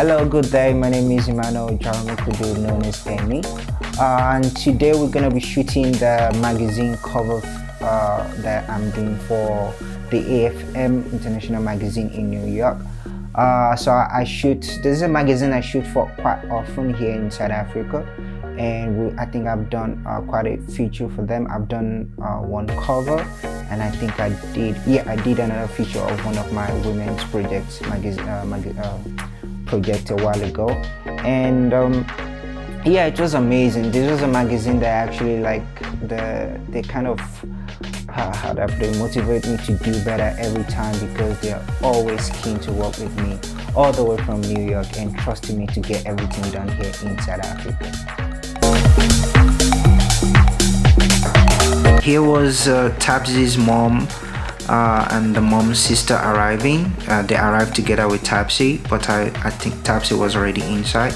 Hello, good day. My name is Emmanuel Jeremy, known as Amy. And today we're going to be shooting the magazine cover that I'm doing for the AFM International Magazine in New York. This is a magazine I shoot for quite often here in South Africa. And I think I've done quite a feature for them. I've done one cover, and I think I did another feature of one of my women's projects project a while ago. And it was amazing. This was a magazine that actually they kind of they motivate me to do better every time, because they are always keen to work with me all the way from New York and trusting me to get everything done here in South Africa. Here was Tabsy's mom and the mom's sister arriving. They arrived together with Tabsy, but I think Tabsy was already inside,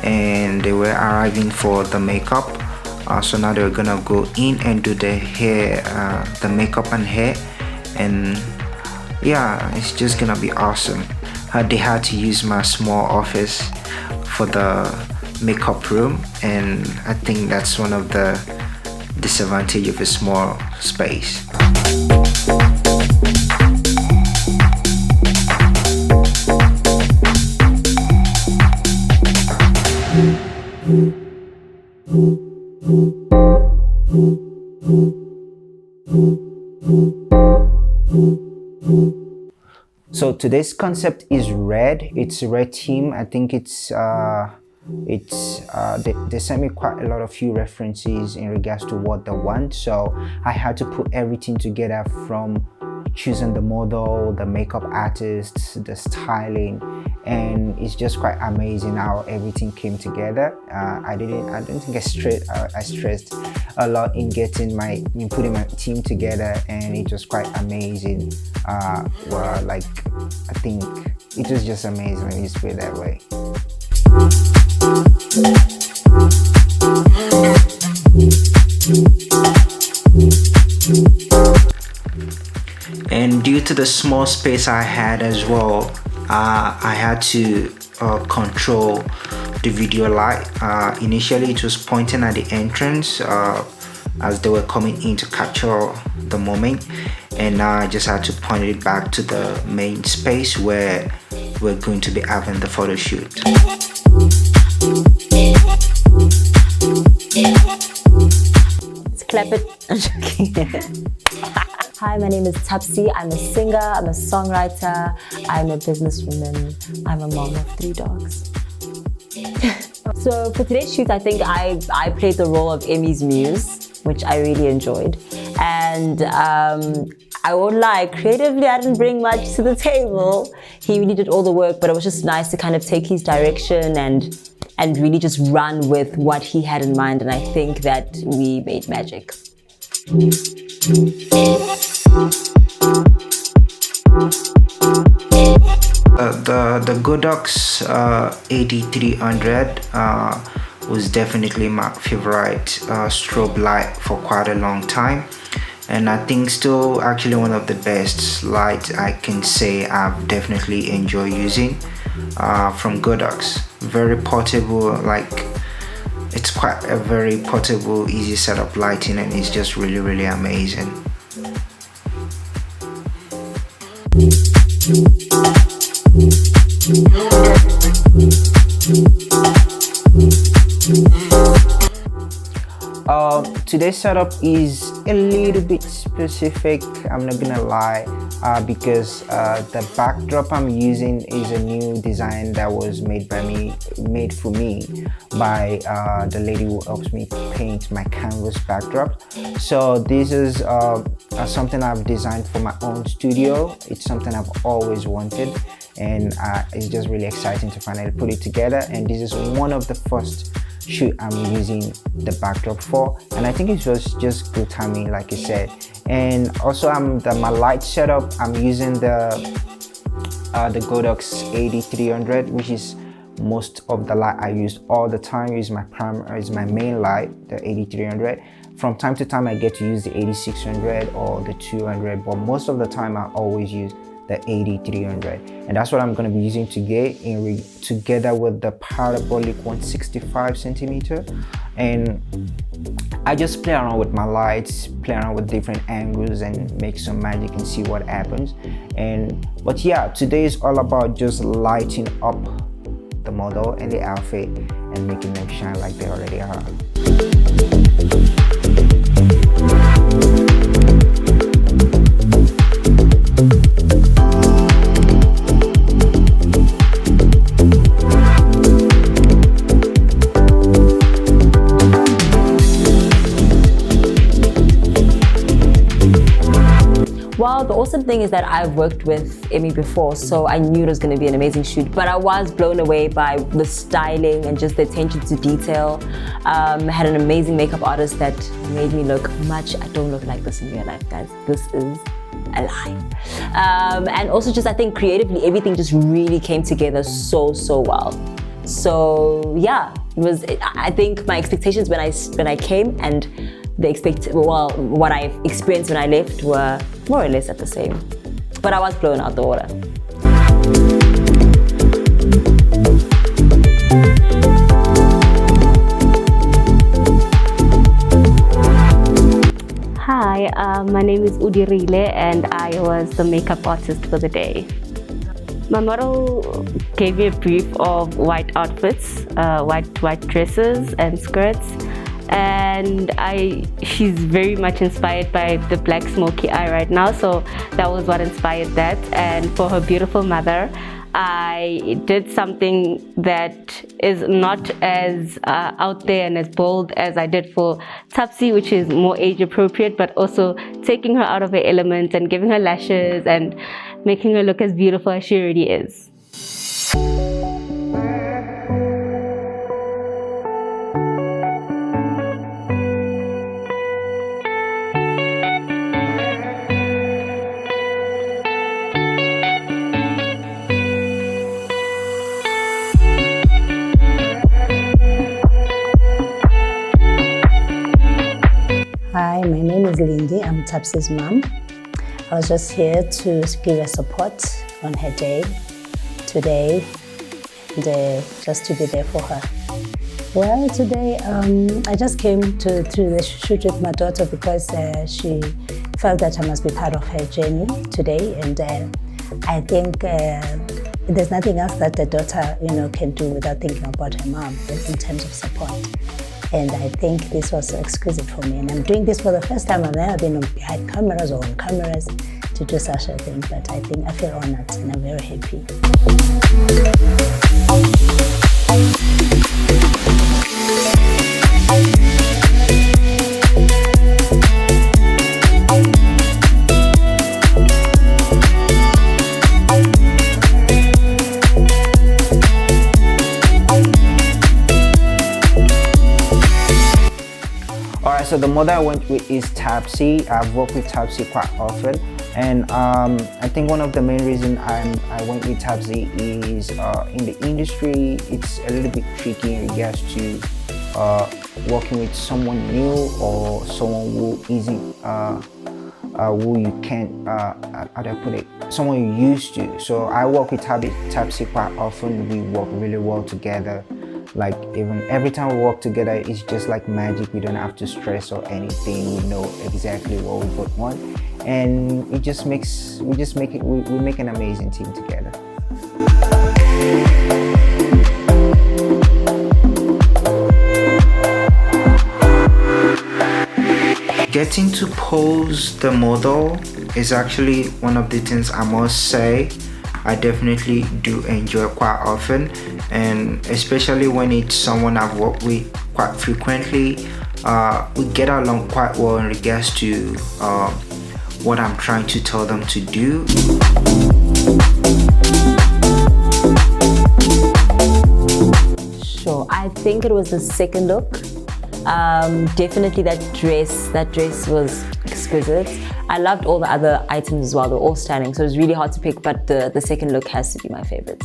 and they were arriving for the makeup. So now they're gonna go in and do the hair, the makeup and hair, and yeah, it's just gonna be awesome. They had to use my small office for the makeup room, and I think that's one of the disadvantage of a small space. So today's concept is red. It's a red theme. I think they sent me quite a lot of few references in regards to what they want, so I had to put everything together, from choosing the model, the makeup artists, the styling, and it's just quite amazing how everything came together. I don't think I stressed a lot in putting my team together, and it was quite amazing. I think it was just amazing when you put it that way. And due to the small space I had as well, I had to control the video light. Initially it was pointing at the entrance as they were coming in to capture the moment, and now I just had to point it back to the main space where we're going to be having the photo shoot. Let's clap it. I'm joking. Hi, my name is Tabsy. I'm a singer, I'm a songwriter, I'm a businesswoman, I'm a mom of 3 dogs. So for today's shoot, I think I played the role of Emmy's muse, which I really enjoyed. And I won't lie, creatively I didn't bring much to the table. He really did all the work, but it was just nice to kind of take his direction and really just run with what he had in mind, and I think that we made magic. The Godox 8300 was definitely my favorite strobe light for quite a long time, and I think still actually one of the best lights I can say I've definitely enjoyed using from Godox. Very portable, it's quite a very portable, easy setup lighting, and it's just really amazing. Today's setup is a little bit specific, I'm not gonna lie, because the backdrop I'm using is a new design that was made for me by the lady who helps me paint my canvas backdrop. So this is something I've designed for my own studio. It's something I've always wanted, and it's just really exciting to finally put it together. And this is one of the first shoot I'm using the backdrop for, and I think it was just good timing, like I said. And also my light setup, I'm using the Godox 8300, which is most of the light I use all the time. Is my main light, the 8300. From time to time I get to use the 8600 or the 200, but most of the time I always use the 8300, and that's what I'm going to be using together with the parabolic 165 centimeter. And I just play around with my lights, play around with different angles and make some magic and see what happens. But yeah, today is all about just lighting up the model and the outfit and making them shine like they already are. Well, the awesome thing is that I've worked with Emmy before, so I knew it was going to be an amazing shoot, but I was blown away by the styling and just the attention to detail. I had an amazing makeup artist that made me look I don't look like this in real life, guys. This is a lie. And also just, I think creatively, everything just really came together so well. So yeah, I think my expectations when I came and what I experienced when I left were more or less at the same. But I was blown out the water. Hi, my name is Udirile and I was the makeup artist for the day. My model gave me a brief of white outfits, white dresses and skirts. And she's very much inspired by the black smoky eye right now, so that was what inspired that. And for her beautiful mother, I did something that is not as out there and as bold as I did for Tupsi, which is more age appropriate, but also taking her out of her element and giving her lashes and making her look as beautiful as she already is. Hi, my name is Lindy. I'm Tupsi's mom. I was just here to give her support on her day today and just to be there for her. Well, today I just came to the shoot with my daughter because she felt that I must be part of her journey today, and I think there's nothing else that the daughter can do without thinking about her mom in terms of support. And I think this was exquisite for me. And I'm doing this for the first time. I've never been behind cameras or on cameras to do such a thing. But I think I feel honored and I'm very happy. So the model I went with is Tupsi. I've worked with Tupsi quite often, and I think one of the main reasons I went with Tupsi is in the industry it's a little bit tricky in regards to working with someone new or someone who isn't who you can't how do I put it, someone you're used to. So I work with Tupsi quite often. We work really well together. Like even every time we work together, it's just like magic. We don't have to stress or anything. We know exactly what we both want, and we make an amazing team together. Getting to pose the model is actually one of the things I must say I definitely do enjoy quite often, and especially when it's someone I've worked with quite frequently. We get along quite well in regards to what I'm trying to tell them to do. Sure, I think it was the second look. Definitely that dress was exquisite. I loved all the other items as well. They were all stunning, so it was really hard to pick, but the second look has to be my favorite.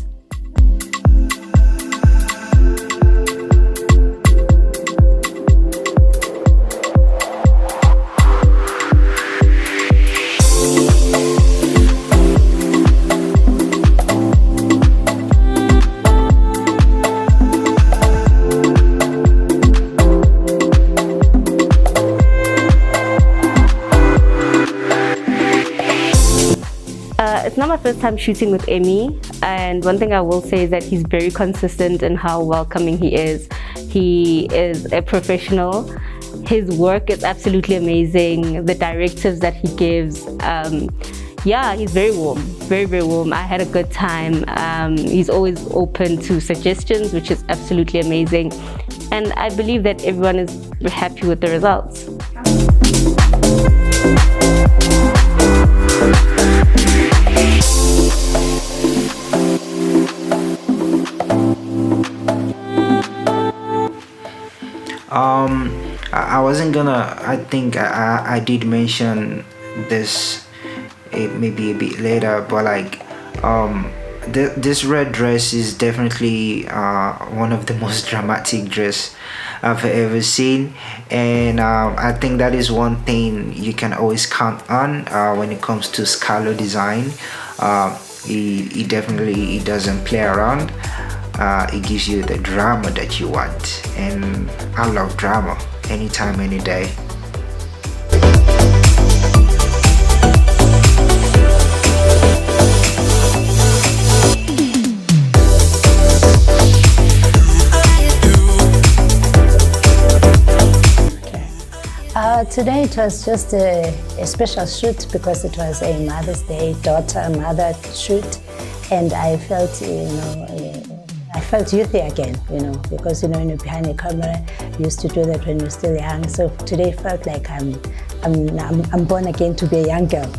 it's not my first time shooting with Emmy, and one thing I will say is that he's very consistent in how welcoming he is. He is a professional. His work is absolutely amazing. The directives that he gives, yeah, he's very warm, very, very warm. I had a good time. He's always open to suggestions, which is absolutely amazing. And I believe that everyone is happy with the results. I wasn't gonna, I think I did mention this maybe a bit later, but like this red dress is definitely one of the most dramatic dress I've ever seen, and I think that is one thing you can always count on when it comes to Scalo design. He definitely doesn't play around. It gives you the drama that you want, and I love drama anytime, any day. Today it was just a special shoot because it was a Mother's Day, mother shoot, and I felt, I felt youthful again, because when you're behind a camera, you used to do that when you're still young. So today felt like I'm born again to be a young girl,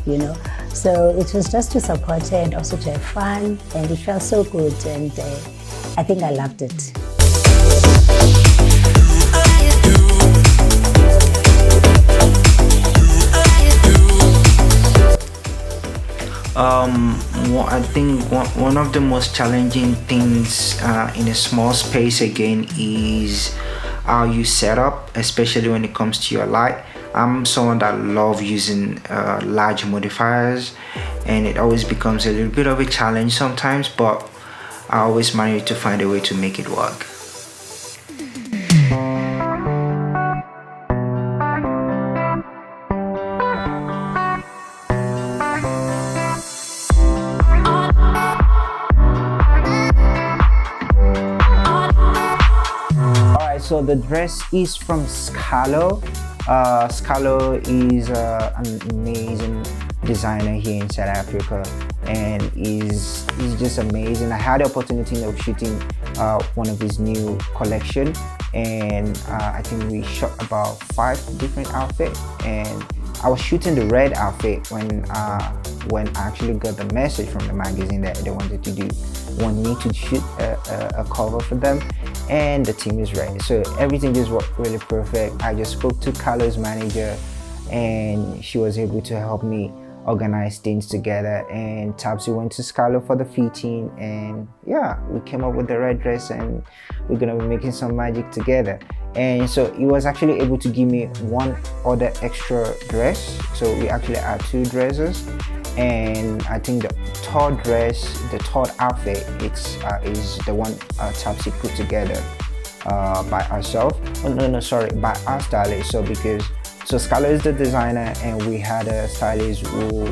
So it was just to support her and also to have fun, and it felt so good, and I think I loved it. I think one of the most challenging things in a small space again is how you set up, especially when it comes to your light. I'm someone that loves using large modifiers, and it always becomes a little bit of a challenge sometimes, but I always manage to find a way to make it work. So the dress is from Scalo. Scalo is an amazing designer here in South Africa, and he's just amazing. I had the opportunity of shooting one of his new collection, and I think we shot about 5 different outfits, and I was shooting the red outfit when I actually got the message from the magazine that they wanted me to shoot a cover for them, and the team is ready. So everything just worked really perfect. I just spoke to Carlo's manager, and she was able to help me organize things together, and Tabsy went to Scalo for the fitting, and yeah, we came up with the red dress, and we're gonna be making some magic together. And so he was actually able to give me one other extra dress, so we actually had 2 dresses, and I think the third outfit, is the one Tabsy put together by herself. By our stylist. So Scalo is the designer, and we had a stylist who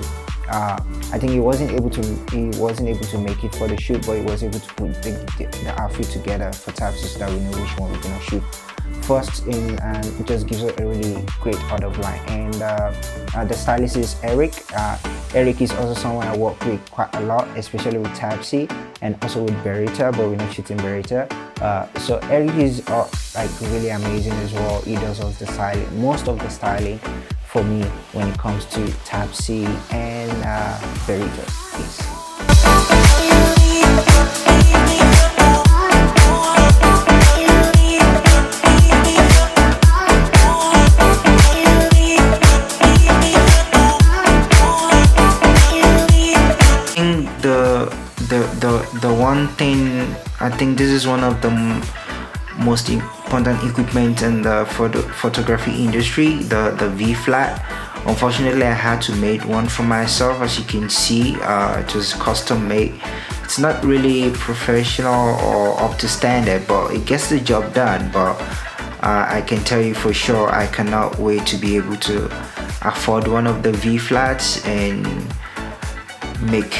I think he wasn't able to make it for the shoot, but he was able to put the outfit together for Tabsy so that we know which one we're gonna shoot first in, and it just gives us a really great out of line. And the stylist is Eric. Eric is also someone I work with quite a lot, especially with Tabsy and also with Berita, but we're not shooting Berita. So Eric is like really amazing as well. He does all the styling, most of the styling for me when it comes to Tabsy and Berita. Yes. The one thing, I think this is one of the most important equipment in the photography industry, the V flat. Unfortunately, I had to make one for myself. As you can see, it was custom made. It's not really professional or up to standard, but it gets the job done. But I can tell you for sure, I cannot wait to be able to afford one of the V flats and make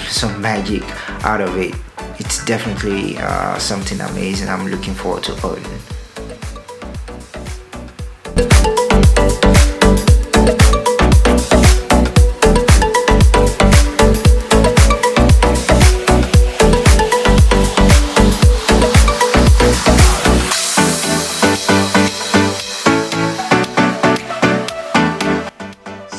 some magic out of it. It's definitely something amazing. I'm looking forward to owning.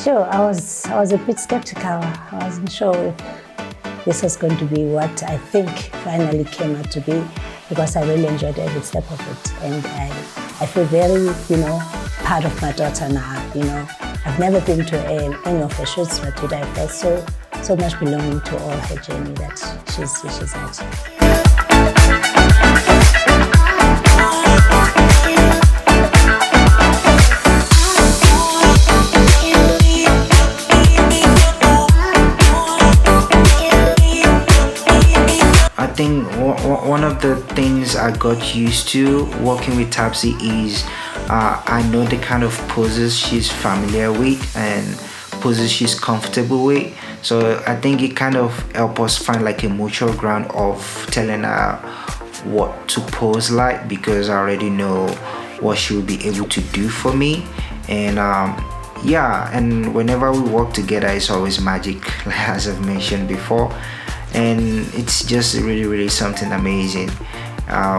Sure, I was a bit skeptical. I wasn't sure if this was going to be what I think finally came out to be, because I really enjoyed every step of it, and I feel very, part of my daughter now. I've never been to any of her shoots, but today I felt so much belonging to all her journey that she's at. I think one of the things I got used to working with Tapsy is I know the kind of poses she's familiar with and poses she's comfortable with. So I think it kind of helps us find like a mutual ground of telling her what to pose like, because I already know what she'll be able to do for me. And yeah, and whenever we work together, it's always magic, as I've mentioned before. And it's just really something amazing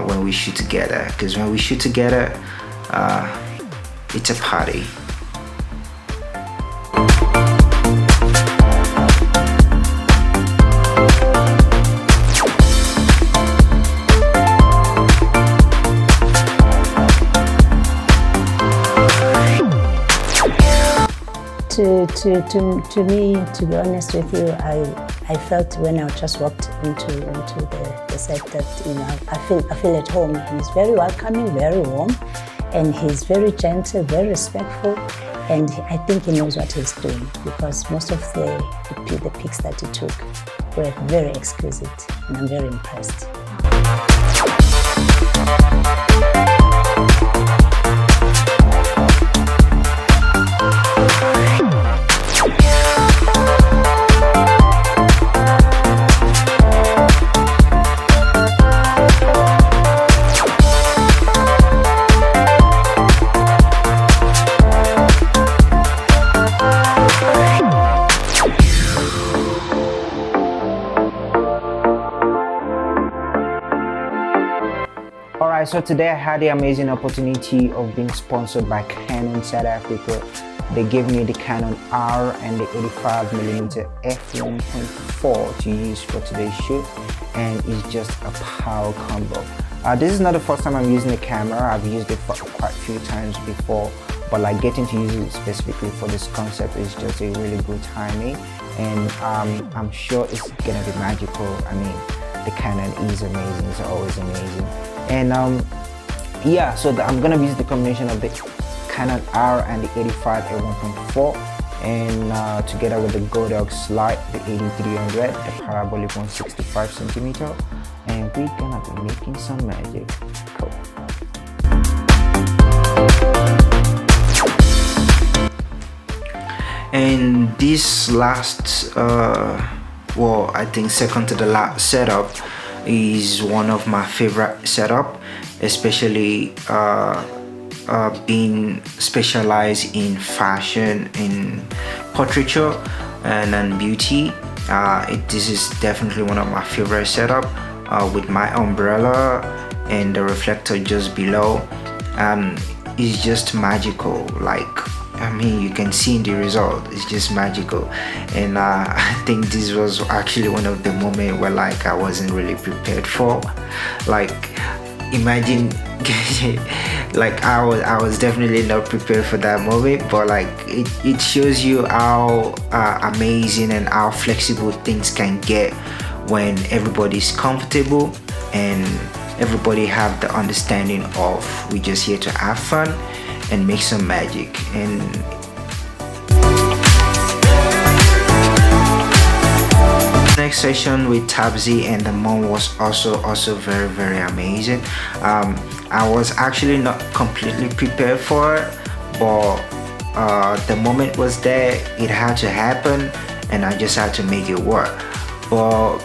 when we shoot together, because when we shoot together, it's a party. To me, to be honest with you, I felt when I just walked into the set that I feel at home. He's very welcoming, very warm, and he's very gentle, very respectful, and I think he knows what he's doing, because most of the pics that he took were very exquisite, and I'm very impressed. Alright, so today I had the amazing opportunity of being sponsored by Canon South Africa. They gave me the Canon R and the 85mm f1.4 to use for today's shoot, and it's just a power combo. This is not the first time I'm using the camera. I've used it for quite a few times before, but like getting to use it specifically for this concept is just a really good timing, and I'm sure it's gonna be magical. I mean, the Canon is amazing, it's always amazing. And yeah, so I'm gonna use the combination of the Canon R and the 85 f1.4, and together with the Godox light, the 8300, the parabolic 165cm, and we're gonna be making some magic. Cool. And this last well, I think second to the last setup is one of my favorite setup, especially being specialized in fashion, in portraiture and beauty. This is definitely one of my favorite setup, with my umbrella and the reflector just below. It's just magical. Like, I mean, you can see in the result, it's just magical. And I think this was actually one of the moments where like I wasn't really prepared for. Like, imagine like I was definitely not prepared for that moment, but like it shows you how amazing and how flexible things can get when everybody's comfortable and everybody have the understanding of we're just here to have fun and make some magic. And next session with Tabsy and the mom was also very amazing. I was actually not completely prepared for it, but the moment was there, it had to happen, and I just had to make it work. But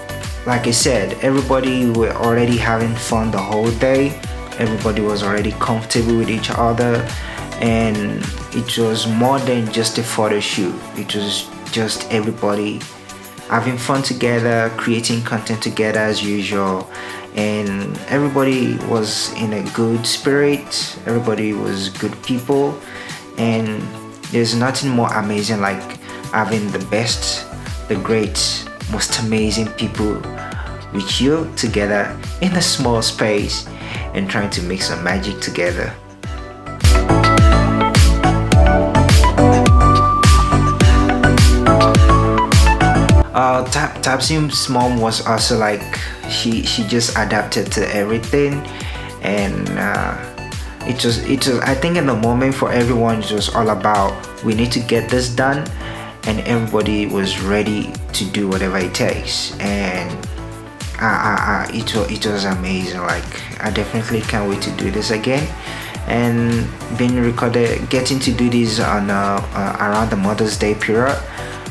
like I said, everybody were already having fun the whole day. Everybody was already comfortable with each other, and it was more than just a photo shoot. It was just everybody having fun together, creating content together as usual, and everybody was in a good spirit. Everybody was good people, and there's nothing more amazing like having the best, the great, most amazing people with you together in a small space and trying to make some magic together. Tabsim's mom was also like, she just adapted to everything, and it was I think in the moment for everyone it was all about, we need to get this done, and everybody was ready to do whatever it takes, and it was amazing. Like, I definitely can't wait to do this again, and being recorded, getting to do this on around the Mother's Day period,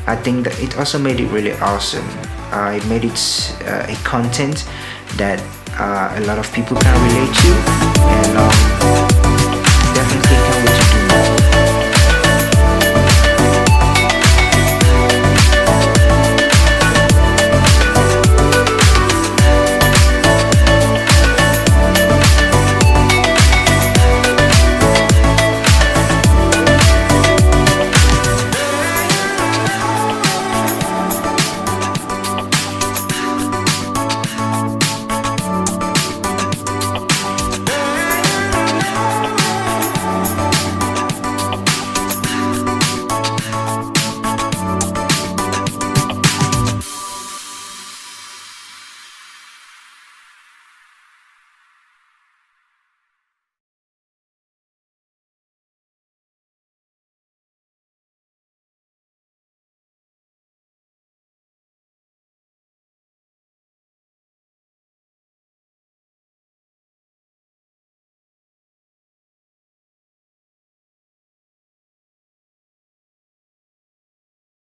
I think that it also made it really awesome. It made it a content that a lot of people can relate to, and